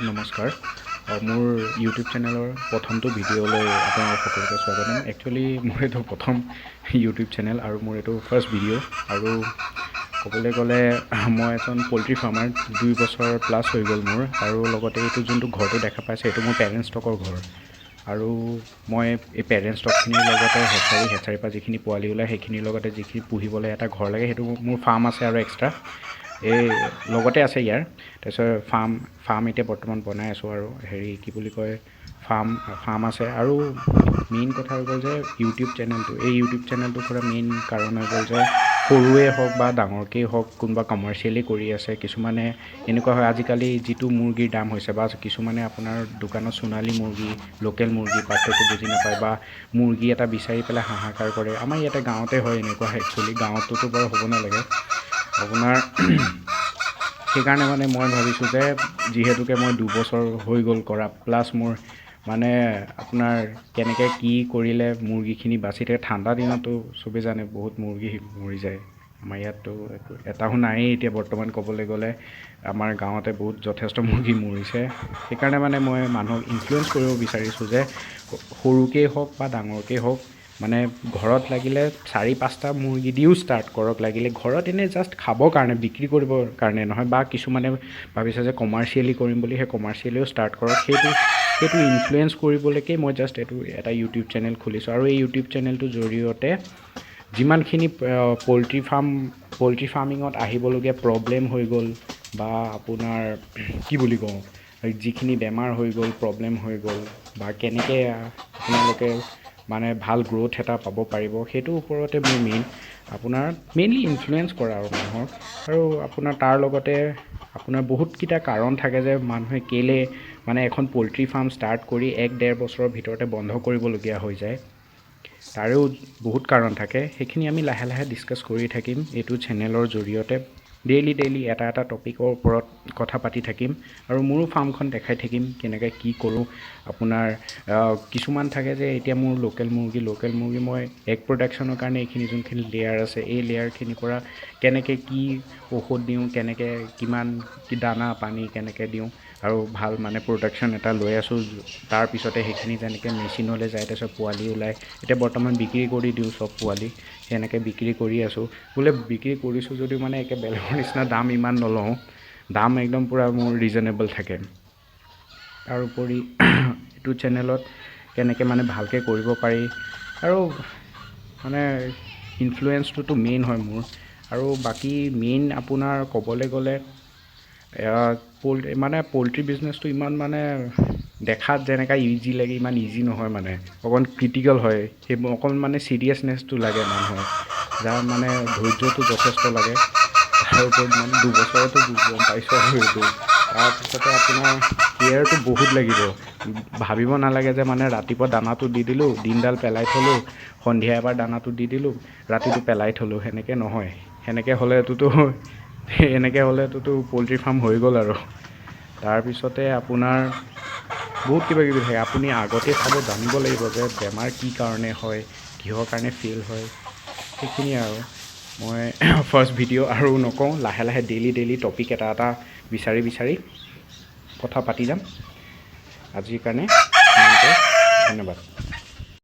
নমস্কাৰ মোৰ ইউটিউব চেনেলৰ প্ৰথমটো ভিডিঅ'লৈ আপোনালোক সকলোকে স্বাগতম। একচুৱেলি মোৰ এইটো প্ৰথম ইউটিউব চেনেল আৰু মোৰ এইটো ফাৰ্ষ্ট ভিডিঅ' আৰু ক'বলৈ গ'লে মই এজন পল্ট্ৰি ফাৰ্মাৰ 2 বছৰ প্লাছ হৈ গ'ল মোৰ, আৰু লগতে এইটো যোনটো ঘৰটো দেখা পাইছে এইটো মোৰ পেৰেণ্টছ ষ্টকৰ ঘৰ। আৰু মই এই পেৰেণ্টছ ষ্টকখিনিৰ লগতে হেচাৰীৰ পৰা যিখিনি পোৱালি ওলায় সেইখিনিৰ লগতে যিখিনি পুহিবলৈ এটা ঘৰ লাগে সেইটো মোৰ ফাৰ্ম আছে আৰু এক্সট্ৰা এই লগতে আছে ইয়াৰ। তাৰপিছত ফাৰ্ম এতিয়া বৰ্তমান বনাই আছোঁ আৰু কি বুলি কয় ফাৰ্ম আছে। আৰু মেইন কথা হৈ গ'ল যে ইউটিউব চেনেলটোৰ পৰা মেইন কাৰণ হৈ গ'ল যে সৰুৱে হওক বা ডাঙৰকেই হওক কোনোবা কমাৰ্চিয়েলি কৰি আছে। কিছুমানে এনেকুৱা হয় আজিকালি যিটো মুৰ্গীৰ দাম হৈছে, বা কিছুমানে আপোনাৰ দোকানত সোণালী মুৰ্গী লোকেল মুৰ্গী পাৰ্থক্য বুজি নাপায় বা মুৰ্গী এটা বিচাৰি পেলাই হাহাকাৰ কৰে। আমাৰ ইয়াতে গাঁৱতে হয় এনেকুৱা, একচুৱেলি গাঁৱততো বাৰু হ'ব নালাগে আপোনাৰ। সেইকাৰণে মানে মই ভাবিছোঁ যে যিহেতুকে মই 2 বছৰ হৈ গ'ল কৰা, প্লাছ মোৰ মানে আপোনাৰ কেনেকৈ কি কৰিলে মুৰ্গীখিনি বাচি থাকে। ঠাণ্ডা দিনতো চবেই জানে বহুত মুৰ্গী মৰি যায়। আমাৰ ইয়াততো এটাও নায়েই এতিয়া বৰ্তমান ক'বলৈ গ'লে, আমাৰ গাঁৱতে বহুত যথেষ্ট মুৰ্গী মৰিছে। সেইকাৰণে মানে মই মানুহক ইনফ্লুৱেঞ্চ কৰিব বিচাৰিছোঁ যে সৰুকেই হওক বা ডাঙৰকেই হওক, মানে ঘৰত লাগিলে 4-5টা মুৰ্গী দিও ষ্টাৰ্ট কৰক, লাগিলে ঘৰত এনেই জাষ্ট খাবৰ কাৰণে, বিক্ৰী কৰিবৰ কাৰণে নহয়। বা কিছুমানে ভাবিছে যে কমাৰ্চিয়েলি কৰিম বুলি, সেই কমাৰ্চিয়েলিও ষ্টাৰ্ট কৰক। সেইটো ইনফ্লুৱেঞ্চ কৰিবলৈকে মই জাষ্ট এটা ইউটিউব চেনেল খুলিছোঁ। আৰু এই ইউটিউব চেনেলটোৰ জৰিয়তে যিমানখিনি পল্ট্ৰি ফাৰ্মিঙত আহিবলগীয়া প্ৰব্লেম হৈ গ'ল বা আপোনাৰ কি বুলি কওঁ, যিখিনি বেমাৰ হৈ গ'ল, প্ৰব্লেম হৈ গ'ল, বা কেনেকৈ আপোনালোকে মানে ভাল গ্ৰ'থ এটা পাব পাৰিব, সেইটোৰ ওপৰতে মোৰ মেইনলি ইনফ্লুৱেঞ্চ কৰা আৰু মানুহক। আৰু আপোনাৰ তাৰ লগতে আপোনাৰ বহুতকেইটা কাৰণ থাকে যে মানুহে কেলৈ মানে এখন পল্ট্ৰি ফাৰ্ম ষ্টাৰ্ট কৰি 1-1.5 বছৰৰ ভিতৰতে বন্ধ কৰিবলগীয়া হৈ যায়। তাৰেও বহুত কাৰণ থাকে। সেইখিনি আমি লাহে লাহে ডিছকাছ কৰি থাকিম এইটো চেনেলৰ জৰিয়তে। ডেইলি এটা টপিকৰ ওপৰত কথা পাতি থাকিম আৰু মোৰো ফাৰ্মখন দেখাই থাকিম কেনেকৈ কি কৰোঁ। আপোনাৰ কিছুমান থাকে যে এতিয়া মোৰ লোকেল মুৰ্গী মই এগ প্ৰডাকশ্যনৰ কাৰণে এইখিনি যোনখিনি লেয়াৰ আছে, এই লেয়াৰখিনিৰ পৰা কেনেকৈ কি ঔষধ দিওঁ, কেনেকৈ কিমান কি দানা পানী কেনেকৈ দিওঁ আৰু ভাল মানে প্ৰডাকশ্যন এটা লৈ আছোঁ। তাৰপিছতে সেইখিনি যেনেকৈ মেচিনলৈ যায়, তাৰপিছত পোৱালি ওলায়। এতিয়া বৰ্তমান বিক্ৰী কৰি দিওঁ চব পোৱালি, সেনেকৈ বিক্ৰী কৰি আছোঁ। বোলে বিক্ৰী কৰিছোঁ যদিও মানে একে বেলেগৰ নিচিনা দাম ইমান নলওঁ, দাম একদম পূৰা মোৰ ৰিজনেবল থাকে। তাৰোপৰি এইটো চেনেলত কেনেকৈ মানে ভালকৈ কৰিব পাৰি, আৰু মানে ইনফ্লুৱেঞ্চটোতো মেইন হয় মোৰ। আৰু বাকী মেইন আপোনাৰ ক'বলৈ গ'লে পল্ট্ৰি বিজনেছটো ইমান মানে দেখাত যেনেকৈ ইজি লাগে ইমান ইজি নহয়, মানে অকণ ক্ৰিটিকেল হয়। সেইবোৰ অকণ মানে চিৰিয়াছনেছটো লাগে মানুহৰ, যাৰ মানে ধৈৰ্যটো যথেষ্ট লাগে। তাৰ ওপৰত মানে 2 বছৰতো গম পাইছোঁ আৰু এইটো। তাৰপিছতে আপোনাৰ কেয়াৰটো বহুত লাগিব। ভাবিব নালাগে যে মানে ৰাতিপুৱা দানাটো দি দিলোঁ, দিনডাল পেলাই থ'লোঁ, সন্ধিয়া এবাৰ দানাটো দি দিলোঁ, ৰাতিটো পেলাই থ'লোঁ, সেনেকৈ নহয়। এনেকৈ হ'লেতো পল্ট্ৰি ফাৰ্ম হৈ গ'ল আৰু। তাৰপিছতে আপোনাৰ বহুত কিবা কিবি থাকে। আপুনি আগতে জানিব লাগিব যে বেমাৰ কি কাৰণে হয়, কিহৰ কাৰণে ফেইল হয়, সেইখিনিয়ে আৰু। মই ফাৰ্ষ্ট ভিডিঅ' আৰু নকওঁ, লাহে লাহে ডেইলি টপিক এটা বিচাৰি কথা পাতি যাম। আজিৰ কাৰণে ধন্যবাদ।